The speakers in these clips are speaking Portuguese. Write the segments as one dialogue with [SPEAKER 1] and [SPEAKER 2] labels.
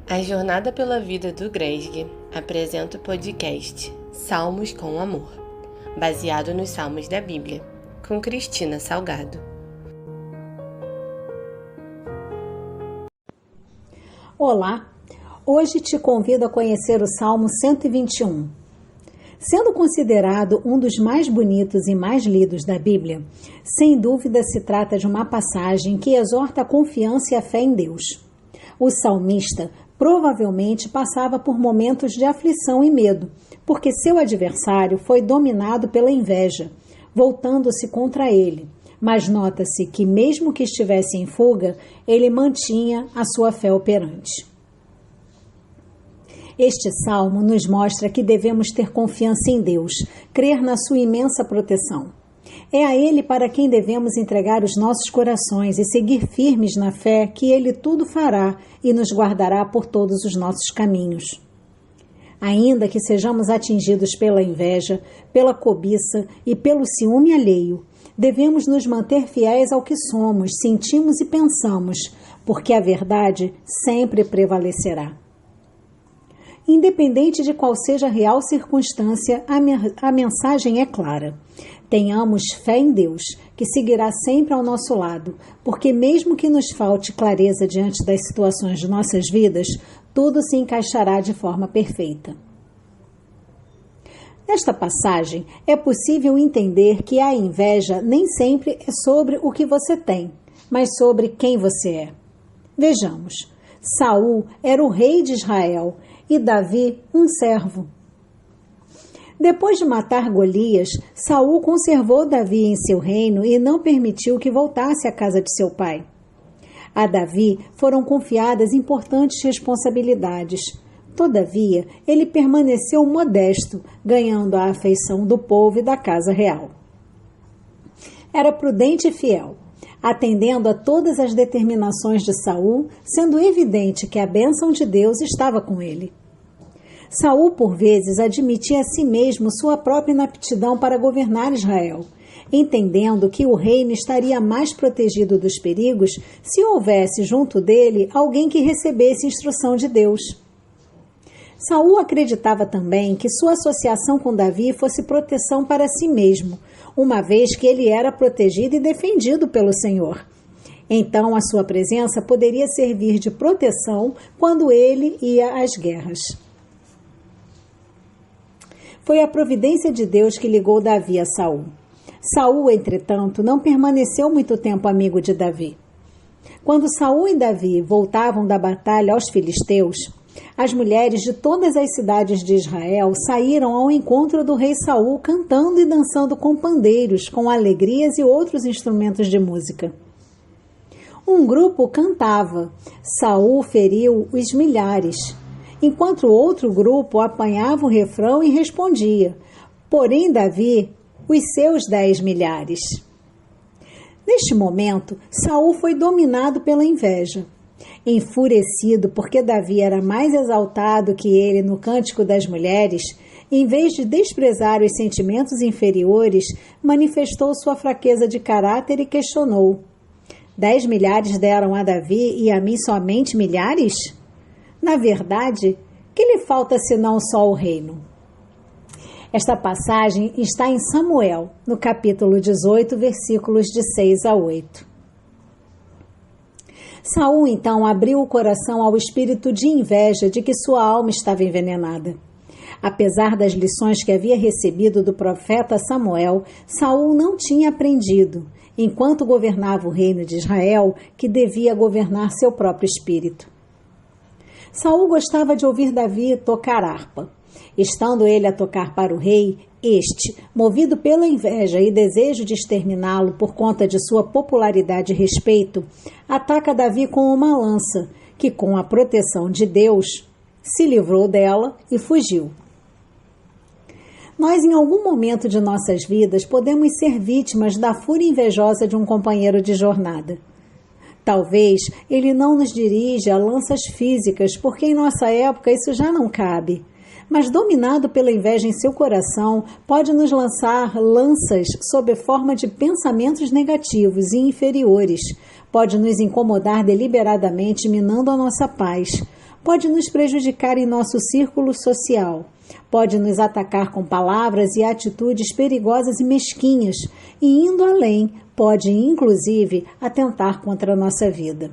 [SPEAKER 1] A Jornada pela Vida do Gresg apresenta o podcast Salmos com Amor, baseado nos Salmos da Bíblia, com Cristina Salgado.
[SPEAKER 2] Olá, hoje te convido a conhecer o Salmo 121. Sendo considerado um dos mais bonitos e mais lidos da Bíblia, sem dúvida se trata de uma passagem que exorta a confiança e a fé em Deus. O salmista provavelmente passava por momentos de aflição e medo, porque seu adversário foi dominado pela inveja, voltando-se contra ele. Mas nota-se que, mesmo que estivesse em fuga, ele mantinha a sua fé operante. Este salmo nos mostra que devemos ter confiança em Deus, crer na sua imensa proteção. É a Ele para quem devemos entregar os nossos corações e seguir firmes na fé que Ele tudo fará e nos guardará por todos os nossos caminhos. Ainda que sejamos atingidos pela inveja, pela cobiça e pelo ciúme alheio, devemos nos manter fiéis ao que somos, sentimos e pensamos, porque a verdade sempre prevalecerá. Independente de qual seja a real circunstância, a mensagem é clara. Tenhamos fé em Deus, que seguirá sempre ao nosso lado, porque mesmo que nos falte clareza diante das situações de nossas vidas, tudo se encaixará de forma perfeita. Nesta passagem, é possível entender que a inveja nem sempre é sobre o que você tem, mas sobre quem você é. Vejamos, Saul era o rei de Israel e Davi um servo. Depois de matar Golias, Saul conservou Davi em seu reino e não permitiu que voltasse à casa de seu pai. A Davi foram confiadas importantes responsabilidades. Todavia, ele permaneceu modesto, ganhando a afeição do povo e da casa real. Era prudente e fiel, atendendo a todas as determinações de Saul, sendo evidente que a bênção de Deus estava com ele. Saul, por vezes, admitia a si mesmo sua própria inaptidão para governar Israel, entendendo que o reino estaria mais protegido dos perigos se houvesse junto dele alguém que recebesse instrução de Deus. Saul acreditava também que sua associação com Davi fosse proteção para si mesmo, uma vez que ele era protegido e defendido pelo Senhor. Então, a sua presença poderia servir de proteção quando ele ia às guerras. Foi a providência de Deus que ligou Davi a Saul. Saul, entretanto, não permaneceu muito tempo amigo de Davi. Quando Saul e Davi voltavam da batalha aos filisteus, as mulheres de todas as cidades de Israel saíram ao encontro do rei Saul cantando e dançando com pandeiros, com alegrias e outros instrumentos de música. Um grupo cantava, Saul feriu os milhares, enquanto outro grupo apanhava o refrão e respondia, porém Davi, os seus 10 milhares. Neste momento, Saul foi dominado pela inveja. Enfurecido porque Davi era mais exaltado que ele no cântico das mulheres, em vez de desprezar os sentimentos inferiores, manifestou sua fraqueza de caráter e questionou: 10 milhares deram a Davi e a mim somente milhares? Na verdade, que lhe falta senão só o reino? Esta passagem está em Samuel, no capítulo 18, versículos de 6 a 8. Saul, então, abriu o coração ao espírito de inveja de que sua alma estava envenenada. Apesar das lições que havia recebido do profeta Samuel, Saul não tinha aprendido, enquanto governava o reino de Israel, que devia governar seu próprio espírito. Saul gostava de ouvir Davi tocar harpa. Estando ele a tocar para o rei, este, movido pela inveja e desejo de exterminá-lo por conta de sua popularidade e respeito, ataca Davi com uma lança, que com a proteção de Deus, se livrou dela e fugiu. Nós, em algum momento de nossas vidas, podemos ser vítimas da fúria invejosa de um companheiro de jornada. Talvez ele não nos dirija lanças físicas, porque em nossa época isso já não cabe. Mas dominado pela inveja em seu coração, pode nos lançar lanças sob forma de pensamentos negativos e inferiores. Pode nos incomodar deliberadamente, minando a nossa paz. pode nos prejudicar em nosso círculo social, pode nos atacar com palavras e atitudes perigosas e mesquinhas, e indo além, pode inclusive atentar contra a nossa vida.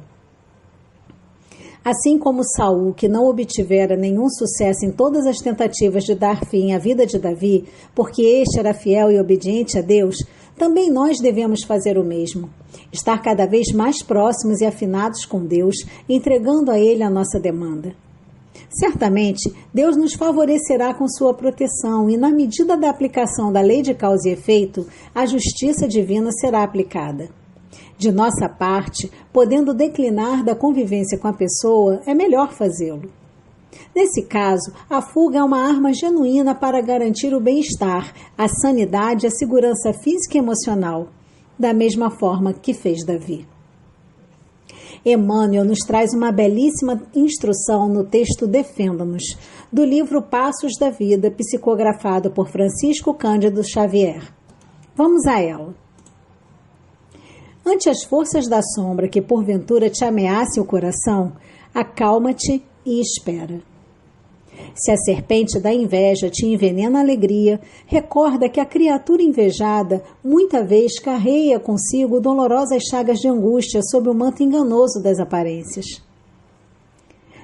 [SPEAKER 2] Assim como Saul, que não obtivera nenhum sucesso em todas as tentativas de dar fim à vida de Davi, porque este era fiel e obediente a Deus, também nós devemos fazer o mesmo. Estar cada vez mais próximos e afinados com Deus, entregando a Ele a nossa demanda. Certamente, Deus nos favorecerá com sua proteção e, na medida da aplicação da lei de causa e efeito, a justiça divina será aplicada. De nossa parte, podendo declinar da convivência com a pessoa, é melhor fazê-lo. Nesse caso, a fuga é uma arma genuína para garantir o bem-estar, a sanidade e a segurança física e emocional, da mesma forma que fez Davi. Emmanuel nos traz uma belíssima instrução no texto Defenda-nos, do livro Passos da Vida, psicografado por Francisco Cândido Xavier. Vamos a ela. Ante as forças da sombra que porventura te ameacem o coração, acalma-te e espera. Se a serpente da inveja te envenena a alegria, recorda que a criatura invejada muita vez carreia consigo dolorosas chagas de angústia sob o manto enganoso das aparências.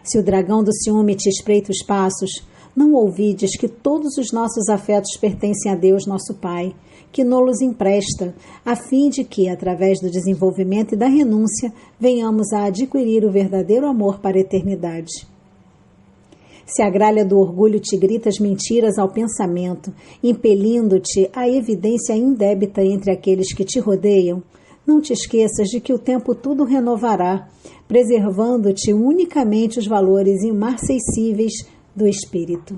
[SPEAKER 2] Se o dragão do ciúme te espreita os passos, não ouvides que todos os nossos afetos pertencem a Deus, nosso Pai, que nos empresta, a fim de que, através do desenvolvimento e da renúncia, venhamos a adquirir o verdadeiro amor para a eternidade. Se a gralha do orgulho te grita as mentiras ao pensamento, impelindo-te à evidência indébita entre aqueles que te rodeiam, não te esqueças de que o tempo tudo renovará, preservando-te unicamente os valores imarcessíveis do espírito.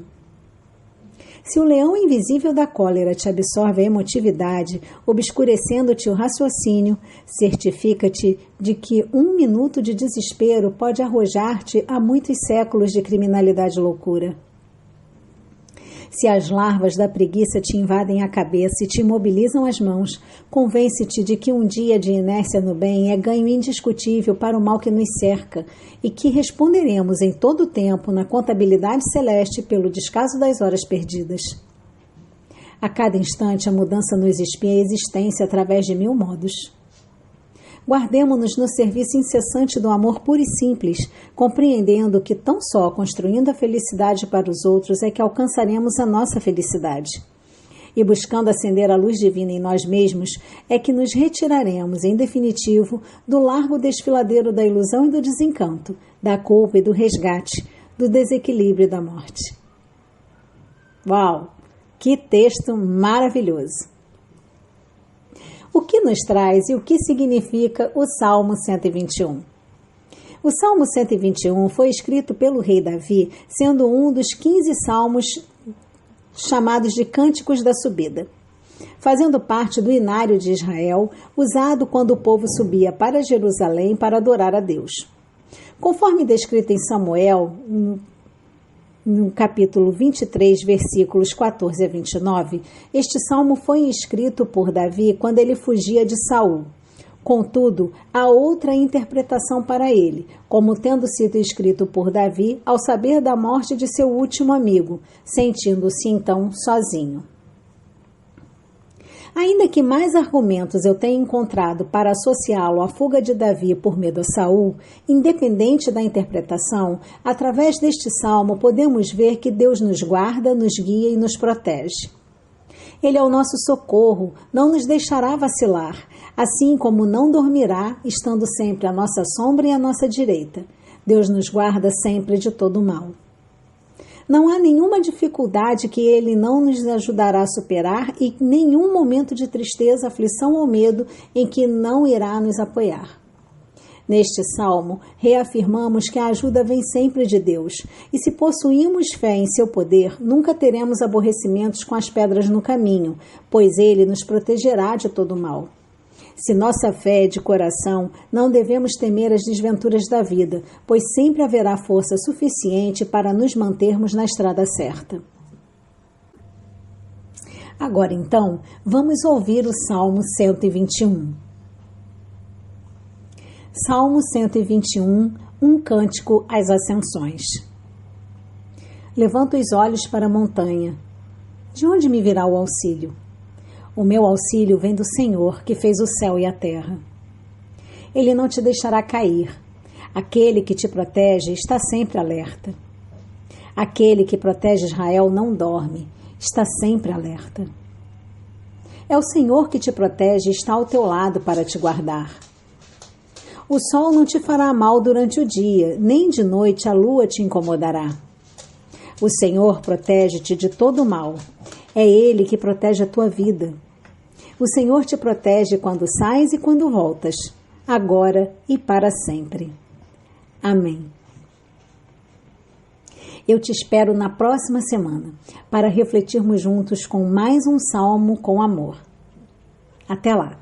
[SPEAKER 2] Se o leão invisível da cólera te absorve a emotividade, obscurecendo-te o raciocínio, certifica-te de que 1 minuto de desespero pode arrojar-te a muitos séculos de criminalidade e loucura. Se as larvas da preguiça te invadem a cabeça e te imobilizam as mãos, convence-te de que um dia de inércia no bem é ganho indiscutível para o mal que nos cerca e que responderemos em todo o tempo na contabilidade celeste pelo descaso das horas perdidas. A cada instante a mudança nos espia a existência através de 1000 modos. Guardemo-nos no serviço incessante do amor puro e simples, compreendendo que tão só construindo a felicidade para os outros é que alcançaremos a nossa felicidade. E buscando acender a luz divina em nós mesmos, é que nos retiraremos, em definitivo, do largo desfiladeiro da ilusão e do desencanto, da culpa e do resgate, do desequilíbrio e da morte. Uau! Que texto maravilhoso! O que nos traz e o que significa o Salmo 121? O Salmo 121 foi escrito pelo rei Davi, sendo um dos 15 salmos chamados de Cânticos da Subida, fazendo parte do inário de Israel, usado quando o povo subia para Jerusalém para adorar a Deus. Conforme descrito em Samuel, no capítulo 23, versículos 14 a 29, este salmo foi escrito por Davi quando ele fugia de Saul. Contudo, há outra interpretação para ele, como tendo sido escrito por Davi ao saber da morte de seu último amigo, sentindo-se então sozinho. Ainda que mais argumentos eu tenha encontrado para associá-lo à fuga de Davi por medo a Saul, independente da interpretação, através deste salmo podemos ver que Deus nos guarda, nos guia e nos protege. Ele é o nosso socorro, não nos deixará vacilar, assim como não dormirá, estando sempre à nossa sombra e à nossa direita. Deus nos guarda sempre de todo o mal. Não há nenhuma dificuldade que Ele não nos ajudará a superar e nenhum momento de tristeza, aflição ou medo em que não irá nos apoiar. Neste salmo, reafirmamos que a ajuda vem sempre de Deus, e se possuímos fé em seu poder, nunca teremos aborrecimentos com as pedras no caminho, pois Ele nos protegerá de todo o mal. Se nossa fé é de coração, não devemos temer as desventuras da vida, pois sempre haverá força suficiente para nos mantermos na estrada certa. Agora, então, vamos ouvir o Salmo 121. Salmo 121, Um cântico às ascensões. Levanto os olhos para a montanha. De onde me virá o auxílio? O meu auxílio vem do Senhor, que fez o céu e a terra. Ele não te deixará cair. Aquele que te protege está sempre alerta. Aquele que protege Israel não dorme, está sempre alerta. É o Senhor que te protege e está ao teu lado para te guardar. O sol não te fará mal durante o dia, nem de noite a lua te incomodará. O Senhor protege-te de todo mal. É Ele que protege a tua vida. O Senhor te protege quando sais e quando voltas, agora e para sempre. Amém. Eu te espero na próxima semana para refletirmos juntos com mais um salmo com amor. Até lá!